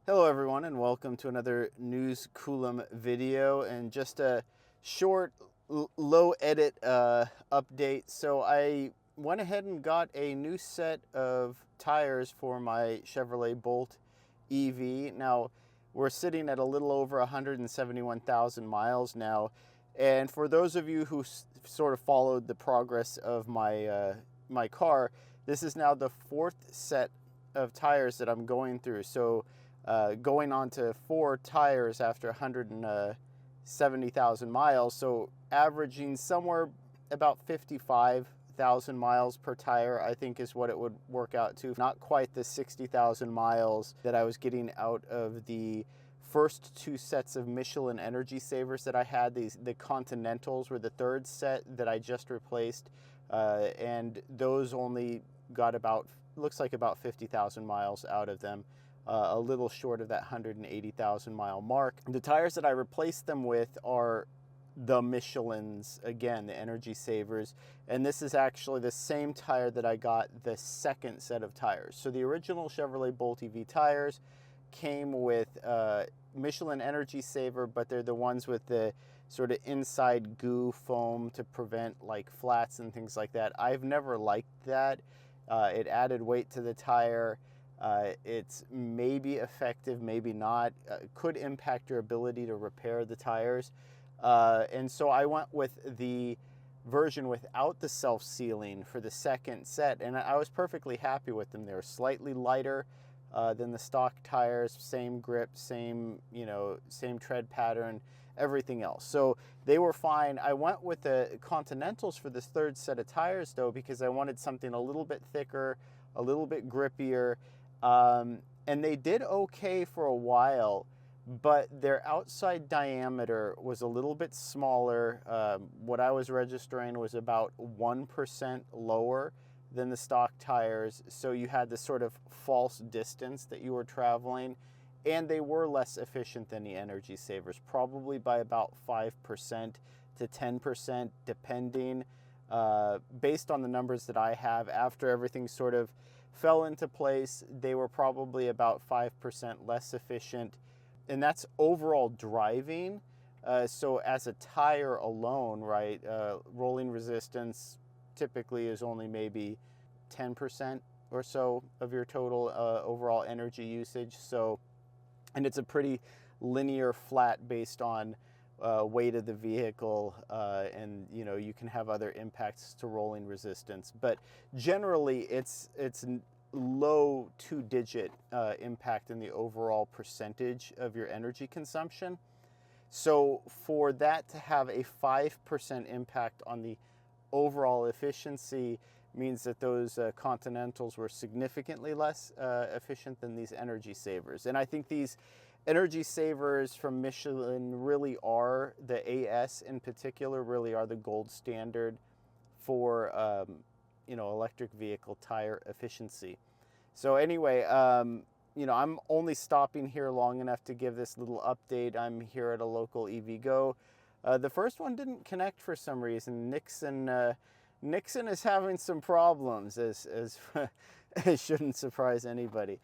Hello everyone and welcome to another News Coolum video and just a short low edit update. So I went ahead and got a new set of tires for my Chevrolet Bolt EV. Now we're sitting at a little over 171,000 miles now, and for those of you who sort of followed the progress of my car, this is now the fourth set of tires that I'm going through. So going on to 4 tires after 170,000 miles, so averaging somewhere about 55,000 miles per tire, I think is what it would work out to. Not quite the 60,000 miles that I was getting out of the first 2 sets of Michelin Energy Savers that I had. The Continentals were the third set that I just replaced, and those only got looks like about 50,000 miles out of them. A little short of that 180,000 mile mark. The tires that I replaced them with are the Michelins, again, the Energy Savers, and this is actually the same tire that I got the second set of tires. So the original Chevrolet Bolt EV tires came with Michelin Energy Saver, but they're the ones with the sort of inside goo foam to prevent like flats and things like that. I've never liked that. It added weight to the tire. It's maybe effective, maybe not. Could impact your ability to repair the tires. And so I went with the version without the self-sealing for the second set, and I was perfectly happy with them. They were slightly lighter than the stock tires, same grip, same tread pattern, everything else. So they were fine. I went with the Continentals for this third set of tires though, because I wanted something a little bit thicker, a little bit grippier. And they did okay for a while, but their outside diameter was a little bit smaller. What I was registering was about 1% lower than the stock tires, so you had this sort of false distance that you were traveling, and they were less efficient than the Energy Savers, probably by about 5% to 10%, depending. Based on the numbers that I have, after everything sort of fell into place, they were probably about 5% less efficient, and that's overall driving. So as a tire alone, right, rolling resistance typically is only maybe 10% or so of your total overall energy usage. So, and it's a pretty linear flat based on weight of the vehicle, and you can have other impacts to rolling resistance, but generally it's low 2-digit impact in the overall percentage of your energy consumption. So for that to have a 5% impact on the overall efficiency means that those Continentals were significantly less efficient than these Energy Savers. And I think these Energy Savers from Michelin really are, the AS in particular, really are the gold standard for electric vehicle tire efficiency. So anyway, I'm only stopping here long enough to give this little update. I'm here at a local EV Go. The first one didn't connect for some reason. Nixon is having some problems, as it shouldn't surprise anybody.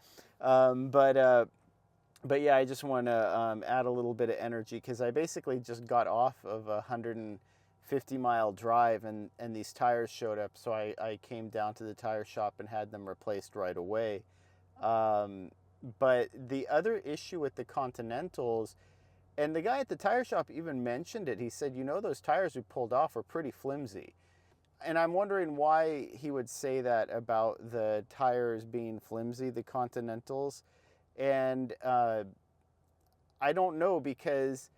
But yeah, I just want to add a little bit of energy, because I basically just got off of a 150-mile drive and these tires showed up, so I came down to the tire shop and had them replaced right away. But the other issue with the Continentals, and the guy at the tire shop even mentioned it, he said, those tires we pulled off were pretty flimsy. And I'm wondering why he would say that about the tires being flimsy, the Continentals. And I don't know, because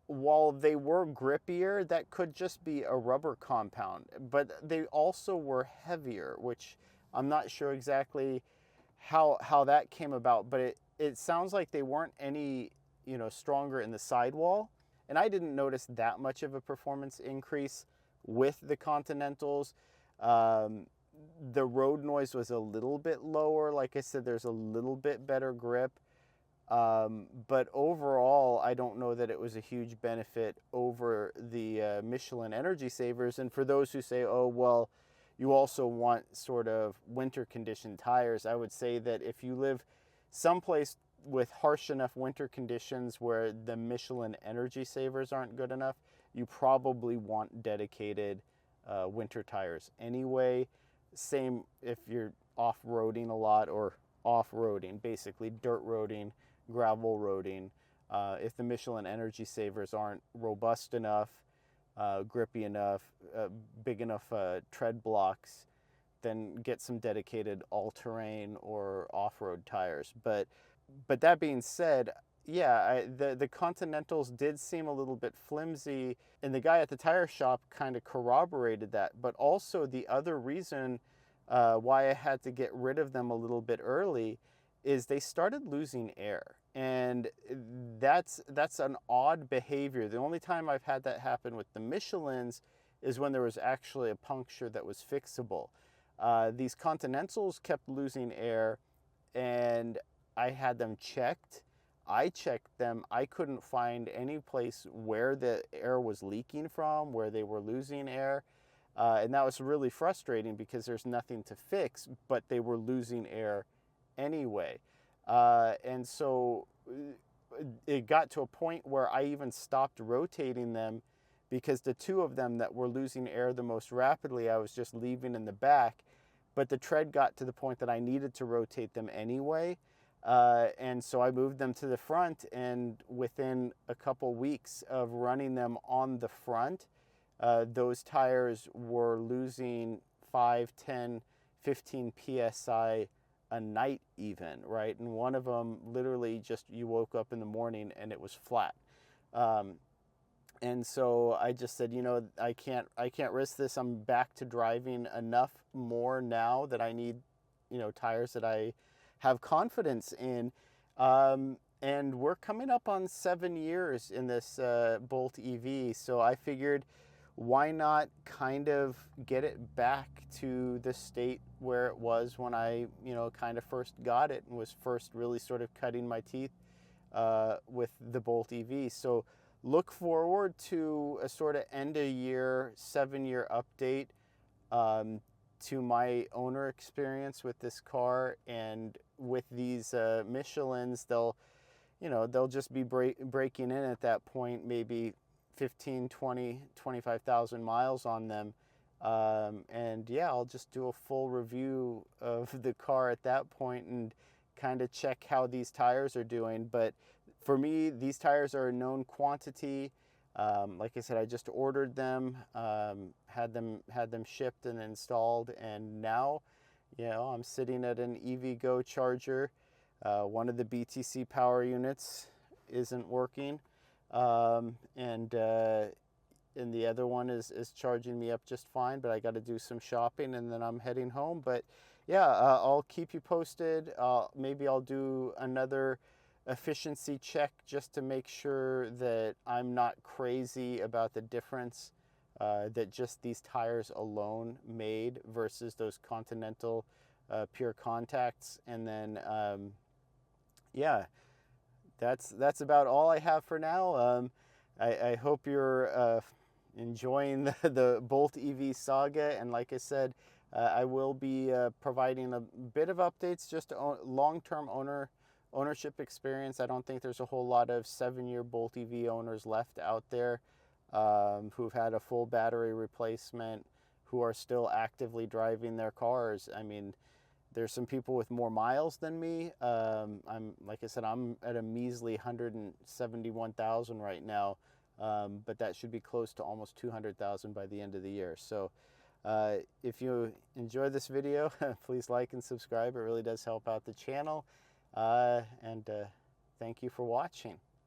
while they were grippier, that could just be a rubber compound, but they also were heavier, which I'm not sure exactly how that came about, but it sounds like they weren't any stronger in the sidewall, and I didn't notice that much of a performance increase with the Continentals. The road noise was a little bit lower. Like I said, there's a little bit better grip. But overall, I don't know that it was a huge benefit over the Michelin Energy Savers. And for those who say, oh, well, you also want sort of winter conditioned tires, I would say that if you live someplace with harsh enough winter conditions where the Michelin Energy Savers aren't good enough, you probably want dedicated winter tires anyway. Same if you're off-roading a lot, or off-roading, basically dirt roading, gravel roading. If the Michelin Energy Savers aren't robust enough, grippy enough, big enough tread blocks, then get some dedicated all-terrain or off-road tires. But that being said, yeah, the Continentals did seem a little bit flimsy, and the guy at the tire shop kind of corroborated that. But also the other reason why I had to get rid of them a little bit early is they started losing air. And that's an odd behavior. The only time I've had that happen with the Michelins is when there was actually a puncture that was fixable. These Continentals kept losing air, and I had them checked. I checked them. I couldn't find any place where the air was leaking from, where they were losing air. And that was really frustrating because there's nothing to fix, but they were losing air anyway. And so it got to a point where I even stopped rotating them, because the two of them that were losing air the most rapidly, I was just leaving in the back. But the tread got to the point that I needed to rotate them anyway. And so I moved them to the front, and within a couple weeks of running them on the front, those tires were losing 5, 10, 15 PSI a night even, right? And one of them literally just, you woke up in the morning and it was flat. And so I just said, you know, I can't risk this. I'm back to driving enough more now that I need, you know, tires that I have confidence in. And we're coming up on 7 years in this Bolt EV. So I figured, why not kind of get it back to the state where it was when I, you know, kind of first got it and was first really sort of cutting my teeth with the Bolt EV. So look forward to a sort of end of year, 7-year update to my owner experience with this car. And with these Michelins, they'll just be breaking in at that point, maybe 15, 20, 25,000 miles on them. And yeah, I'll just do a full review of the car at that point and kind of check how these tires are doing. But for me, these tires are a known quantity. Like I said, I just ordered them, had them shipped and installed, and now, you know, I'm sitting at an EVgo charger. One of the BTC power units isn't working, and the other one is charging me up just fine. But I got to do some shopping, and then I'm heading home. But yeah, I'll keep you posted. Maybe I'll do another efficiency check just to make sure that I'm not crazy about the difference that just these tires alone made versus those Continental Pure Contacts. And then yeah, that's about all I have for now. I hope you're enjoying the Bolt EV saga, and like I said, I will be providing a bit of updates, just long-term ownership experience. I don't think there's a whole lot of 7-year Bolt EV owners left out there who've had a full battery replacement, who are still actively driving their cars. I mean, there's some people with more miles than me. Like I said, I'm at a measly 171,000 right now, but that should be close to almost 200,000 by the end of the year. So if you enjoy this video, please like and subscribe. It really does help out the channel. And thank you for watching.